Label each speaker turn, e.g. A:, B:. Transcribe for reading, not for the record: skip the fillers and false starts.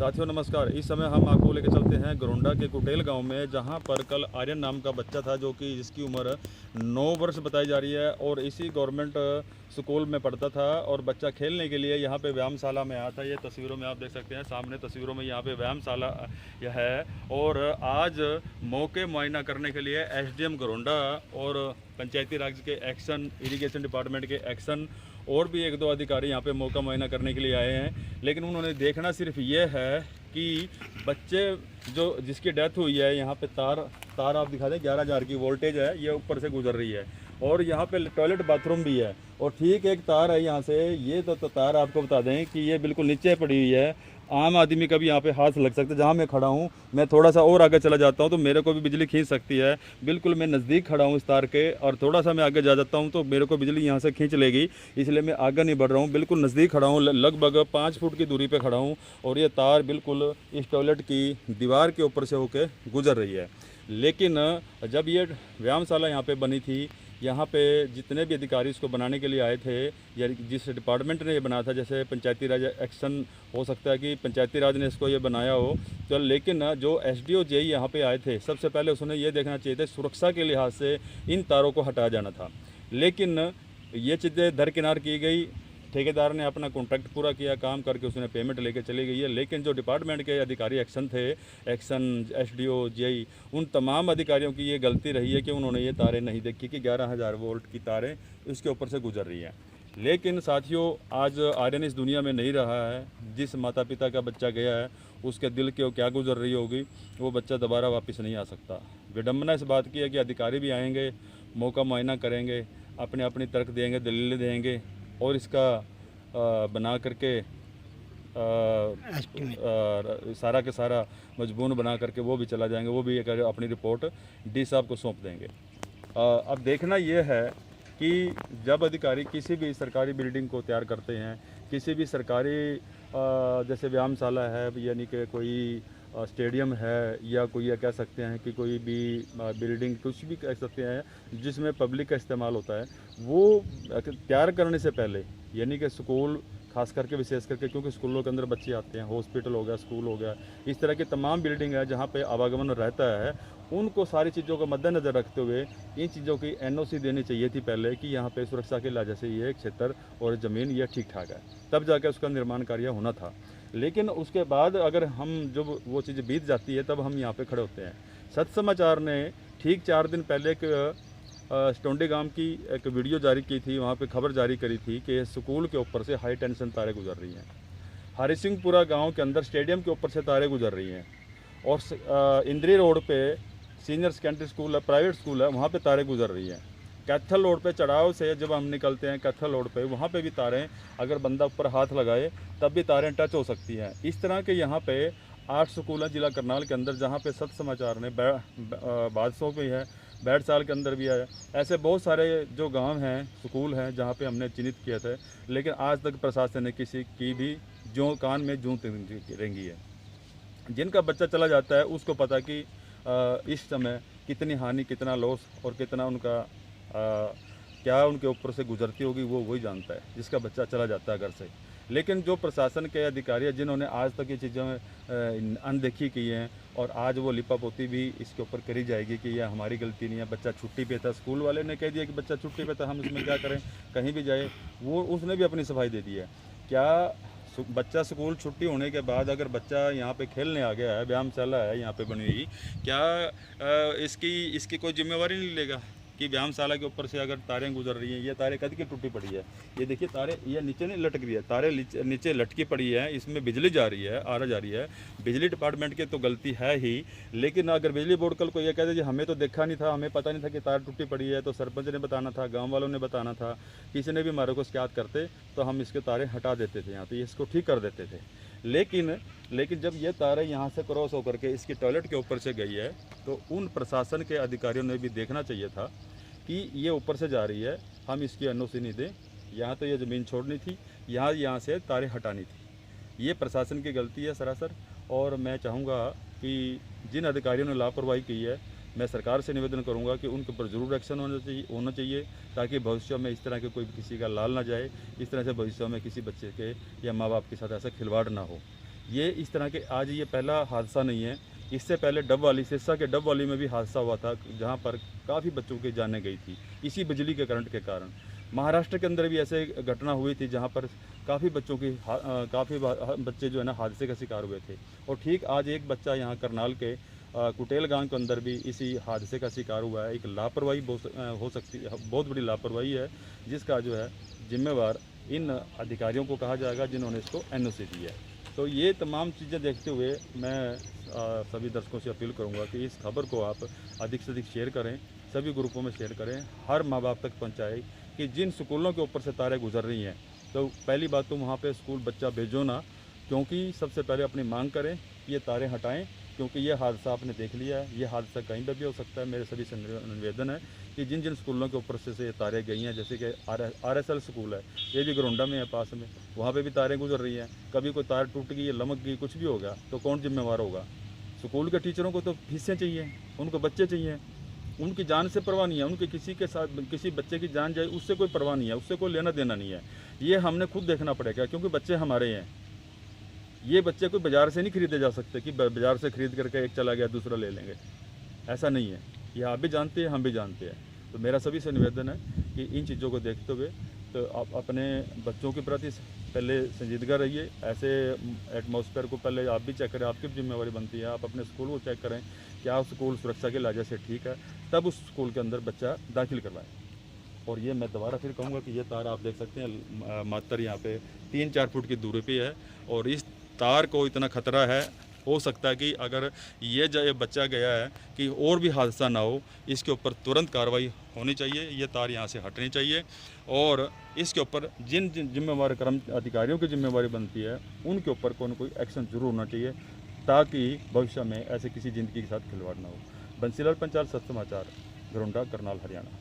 A: साथियों नमस्कार। इस समय हम आपको लेकर चलते हैं गोरंडा के कुटेल गांव में, जहां पर कल आर्यन नाम का बच्चा था जो कि जिसकी उम्र 9 वर्ष बताई जा रही है और इसी गवर्नमेंट स्कूल में पढ़ता था और बच्चा खेलने के लिए यहां पे व्यायामशाला में आया था। ये तस्वीरों में आप देख सकते हैं, सामने तस्वीरों में यहां पे व्यायामशाला यह है। और आज मौके मुआयना करने के लिए एसडीएम गोरंडा और पंचायती राज के एक्शन, इरिगेशन डिपार्टमेंट के एक्शन और भी एक दो अधिकारी यहाँ पे मौका मुआयना करने के लिए आए हैं। लेकिन उन्होंने देखना सिर्फ ये है कि बच्चे जो जिसकी डेथ हुई है, यहाँ पे तार आप दिखा दें, 11,000 की वोल्टेज है, ये ऊपर से गुजर रही है और यहाँ पे टॉयलेट बाथरूम भी है और ठीक एक तार है यहाँ से। ये तो तार आपको बता दें कि ये बिल्कुल नीचे पड़ी हुई है। आम आदमी का भी यहाँ पे हाथ लग सकता है। जहाँ मैं खड़ा हूँ, मैं थोड़ा सा और आगे चला जाता हूँ तो मेरे को भी बिजली खींच सकती है। बिल्कुल मैं नज़दीक खड़ा हूँ इस तार के, और थोड़ा सा मैं आगे जा जाता हूँ तो मेरे को बिजली यहाँ से खींच लेगी, इसलिए मैं आगे नहीं बढ़ रहा हूँ। बिल्कुल नज़दीक खड़ा हूँ, लगभग 5 फुट की दूरी पर खड़ा हूँ और ये तार बिल्कुल इस टॉयलेट की दीवार के ऊपर से होकर गुजर रही है। लेकिन जब ये व्यायामशाला यहाँ पे बनी थी, यहाँ पे जितने भी अधिकारी इसको बनाने के लिए आए थे या जिस डिपार्टमेंट ने ये बनाया था, जैसे पंचायती राज एक्शन, हो सकता है कि पंचायती राज ने इसको ये बनाया हो तो, लेकिन जो एसडीओ जेई यहाँ पे आए थे, सबसे पहले उसने ये देखना चाहिए था सुरक्षा के लिहाज से इन तारों को हटाया जाना था। लेकिन ये चीज़ें दरकिनार की गई। ठेकेदार ने अपना कॉन्ट्रैक्ट पूरा किया, काम करके उसने पेमेंट लेके चली गई है। लेकिन जो डिपार्टमेंट के अधिकारी एक्शन थे, एक्शन, एसडीओ, जेई, उन तमाम अधिकारियों की ये गलती रही है कि उन्होंने ये तारें नहीं देखी कि 11,000 वोल्ट की तारें इसके ऊपर से गुजर रही हैं। लेकिन साथियों, आज आर्यन इस दुनिया में नहीं रहा है। जिस माता पिता का बच्चा गया है उसके दिल की क्या गुजर रही होगी, वो बच्चा दोबारा वापस नहीं आ सकता। विडम्बना इस बात की है कि अधिकारी भी आएंगे, मौका मुआयना करेंगे, अपने अपनी तर्क देंगे, दलीलें देंगे और इसका बना करके सारा के सारा मजबून बना करके वो भी चला जाएंगे। वो भी एक अपनी रिपोर्ट डी साहब को सौंप देंगे। अब देखना ये है कि जब अधिकारी किसी भी सरकारी बिल्डिंग को तैयार करते हैं, किसी भी सरकारी जैसे व्यायामशाला है, यानी कि कोई स्टेडियम है, या कोई या कह सकते हैं कि कोई भी बिल्डिंग, कुछ भी कह सकते हैं जिसमें पब्लिक का इस्तेमाल होता है, वो तैयार करने से पहले, यानी कि स्कूल खास करके, विशेष करके क्योंकि स्कूलों के अंदर बच्चे आते हैं, हॉस्पिटल हो गया, स्कूल हो गया, इस तरह की तमाम बिल्डिंग है जहाँ पे आवागमन रहता है, उनको सारी चीज़ों को मद्देनज़र रखते हुए इन चीज़ों की एनओसी देनी चाहिए थी पहले कि यहाँ पे सुरक्षा के लिहाज से ये क्षेत्र और ज़मीन ये ठीक ठाक है, तब जाके उसका निर्माण कार्य होना था। लेकिन उसके बाद अगर हम जब वो चीज़ बीत जाती है तब हम यहाँ पे खड़े होते हैं। सच समाचार ने ठीक 4 दिन पहले एक स्टोंडी गांव की एक वीडियो जारी की थी, वहाँ पे खबर जारी करी थी कि स्कूल के ऊपर से हाई टेंशन तारें गुजर रही हैं। हरि सिंहपुरा गाँव के अंदर स्टेडियम के ऊपर से तारें गुजर रही हैं और इंद्री रोड पे सीनियर सेकेंडरी स्कूल है, प्राइवेट स्कूल है, वहाँ पे तारें गुजर रही हैं। कैथल रोड पे चढ़ाव से जब हम निकलते हैं कैथल रोड पे, वहाँ पे भी तारें, अगर बंदा ऊपर हाथ लगाए तब भी तारें टच हो सकती हैं। इस तरह के यहाँ पे 8 स्कूल हैं जिला करनाल के अंदर, जहाँ पे सत्य समाचार ने बादशाहों पे है, बैठसाल के अंदर भी है। ऐसे बहुत सारे जो गांव हैं, स्कूल हैं जहाँ पे हमने चिन्हित किए थे, लेकिन आज तक प्रशासन ने किसी की भी जो कान में जूं रेंगी है। जिनका बच्चा चला जाता है उसको पता कि इस समय कितनी हानि, कितना लॉस और कितना उनका क्या उनके ऊपर से गुजरती होगी, वो वही जानता है जिसका बच्चा चला जाता है घर से। लेकिन जो प्रशासन के अधिकारी हैं जिन्होंने आज तक ये चीज़ें अनदेखी की हैं, और आज वो लिपापोती भी इसके ऊपर करी जाएगी कि यह हमारी गलती नहीं है, बच्चा छुट्टी पे था, स्कूल वाले ने कह दिया कि बच्चा छुट्टी पे था, हम इसमें क्या करें, कहीं भी जाए, वो उसने भी अपनी सफाई दे दी है। क्या बच्चा स्कूल छुट्टी होने के बाद अगर बच्चा यहाँ पे खेलने आ गया है, व्यायामशाला है यहाँ पे बनी हुई, क्या इसकी कोई जिम्मेवारी नहीं लेगा कि व्यायामशाला के ऊपर से अगर तारें गुजर रही हैं, ये तारें कद की टूटी पड़ी है, ये देखिए तारें ये नीचे नहीं लटक रही है, तारें नीचे लटकी पड़ी है, इसमें बिजली जा रही है, आ जा रही है। बिजली डिपार्टमेंट की तो गलती है ही, लेकिन अगर बिजली बोर्ड कल को ये कहते जी हमें तो देखा नहीं था, हमें पता नहीं था कि तार टूटी पड़ी है, तो सरपंच ने बताना था, गाँव वालों ने बताना था, किसी ने भी हमारे को शिकायत करते तो हम इसके तारें हटा देते थे, यहाँ तो इसको ठीक कर देते थे। लेकिन जब ये तारें यहाँ से क्रॉस होकर के इसकी टॉयलेट के ऊपर से गई है, तो उन प्रशासन के अधिकारियों ने भी देखना चाहिए था कि ये ऊपर से जा रही है, हम इसकी एनओसी नहीं दें, यहाँ तो ये ज़मीन छोड़नी थी, यहाँ से तारें हटानी थी। ये प्रशासन की गलती है सरासर, और मैं चाहूँगा कि जिन अधिकारियों ने लापरवाही की है, मैं सरकार से निवेदन करूंगा कि उनके ऊपर ज़रूर एक्शन होना चाहिए ताकि भविष्य में इस तरह के कोई किसी का लाल ना जाए, इस तरह से भविष्य में किसी बच्चे के या माँ बाप के साथ ऐसा खिलवाड़ ना हो। ये इस तरह के आज ये पहला हादसा नहीं है। इससे पहले डबवाली, सिरसा के डबवाली में भी हादसा हुआ था, जहाँ पर काफ़ी बच्चों की जानें गई थी इसी बिजली के करंट के कारण। महाराष्ट्र के अंदर भी ऐसे घटना हुई थी जहाँ पर काफ़ी बच्चों की काफ़ी बच्चे जो है ना हादसे का शिकार हुए थे। और ठीक आज एक बच्चा यहाँ करनाल के कुटेल गांव के अंदर भी इसी हादसे का शिकार हुआ है। एक लापरवाही हो सकती है, बहुत बड़ी लापरवाही है, जिसका जो है जिम्मेवार इन अधिकारियों को कहा जाएगा जिन्होंने इसको एनओसी दी है। तो ये तमाम चीज़ें देखते हुए मैं सभी दर्शकों से अपील करूंगा कि इस खबर को आप अधिक से अधिक शेयर करें, सभी ग्रुपों में शेयर करें, हर माँ बाप तक पहुँचाएं कि जिन स्कूलों के ऊपर से तारें गुजर रही हैं, तो पहली बात तो वहाँ पे स्कूल बच्चा भेजो ना, क्योंकि सबसे पहले अपनी मांग करें कि ये तारें हटाएं, क्योंकि ये हादसा आपने देख लिया है, ये हादसा कहीं पर भी हो सकता है। मेरे सभी से निवेदन है कि जिन जिन स्कूलों के ऊपर से ये तारें गई हैं, जैसे कि RSL स्कूल है, ये भी गरोंडा में है पास में, वहाँ पे भी तारें गुजर रही हैं। कभी कोई तार टूट गई, लमक गई, कुछ भी होगा तो कौन जिम्मेवार होगा? स्कूल के टीचरों को तो फीसें चाहिए, उनको बच्चे चाहिए, उनकी जान से परवाह नहीं है, उनके किसी के साथ किसी बच्चे की जान जाए उससे कोई परवाह नहीं है, उससे कोई लेना देना नहीं है। ये हमने खुद देखना पड़ेगा, क्योंकि बच्चे हमारे हैं। ये बच्चे कोई बाज़ार से नहीं खरीदे जा सकते कि बाज़ार से खरीद करके एक चला गया दूसरा ले लेंगे, ऐसा नहीं है। ये आप भी जानते हैं, हम भी जानते हैं। तो मेरा सभी से निवेदन है कि इन चीज़ों को देखते हुए तो आप अपने बच्चों के प्रति पहले संजीदगा रहिए। ऐसे एटमॉस्फेयर को पहले आप भी चेक करें, आपकी भी जिम्मेवारी बनती है। आप अपने स्कूल को चेक करें, क्या स्कूल सुरक्षा के लिहाज से ठीक है, तब उस स्कूल के अंदर बच्चा दाखिल करवाएं। और ये मैं दोबारा फिर कहूँगा कि ये तार आप देख सकते हैं मात्र यहाँ पे 3-4 फुट की दूरी पे है, और इस तार को इतना खतरा है, हो सकता है कि अगर ये बच्चा गया है कि और भी हादसा ना हो, इसके ऊपर तुरंत कार्रवाई होनी चाहिए। ये तार यहाँ से हटनी चाहिए, और इसके ऊपर जिन जिन जिम्मेवार अधिकारियों की जिम्मेवारी बनती है, उनके ऊपर कोई न कोई एक्शन जरूर होना चाहिए, ताकि भविष्य में ऐसे किसी ज़िंदगी के साथ खिलवाड़ ना हो। बंसीलाल पंचाल, सच समाचार, घरोंडा, करनाल, हरियाणा।